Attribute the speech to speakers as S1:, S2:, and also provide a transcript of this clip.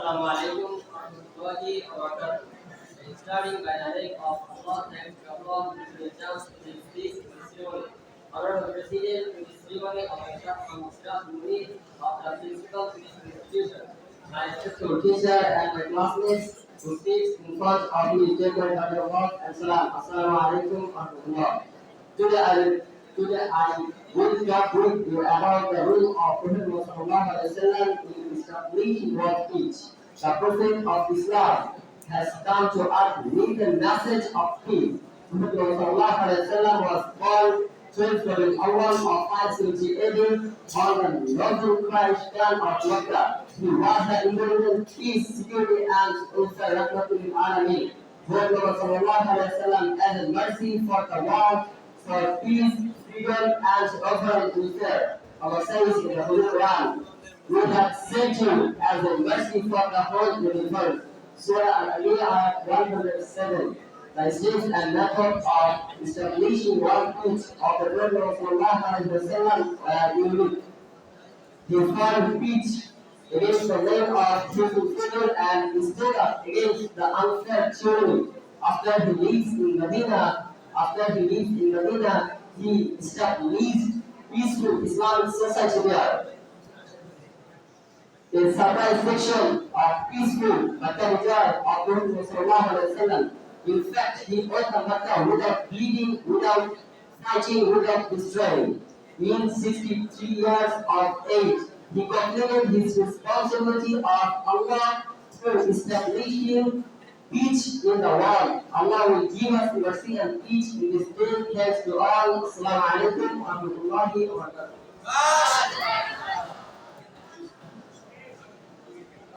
S1: Assalamu alaikum warahmatullahi wabarakatuh. Starting by the name of Allah, thanks to Allah who gives me a chance to speak in this ceremony. Honorable President, in this ceremony of my staff from Staff Unit of the Principal to this institution, my respectful teacher and my classmates who speaks in front of me, Jacob Dr. Wahab and Salam. Assalamu alaikum warahmatullahi. Today I will talk with you about the rule of Prophet Muhammad in establishing world peace. The Prophet of Islam has come to us with the message of peace. Prophet Muhammad was born 12th Awal of 570 AD on the northern Christian of Mecca. He was the intelligent peace, security, and also rahmatul alamin. Prophet Muhammad as a mercy for the world, for peace, freedom, and overall welfare. Our says in the Holy Quran, we have sent you as a mercy for the whole universe. Surah Al-Aliyah 107. The steps and method of establishing one peace of the Prophet of Allah are unique. He found peace against the land of truthful freedom and instead of against the unfair tyranny. After he lives in Medina, he established peaceful Islamic society there. The surprise section of peaceful Makkah of Prophet. In fact, he entered Makkah without bleeding, without fighting, without destroying. In 63 years of age, he completed his responsibility of Allah through establishing peace in the world. Allah will give us mercy and peace in this day. Thanks to all. Assalamu alaikum wa rahmatullahi wa barakatuh.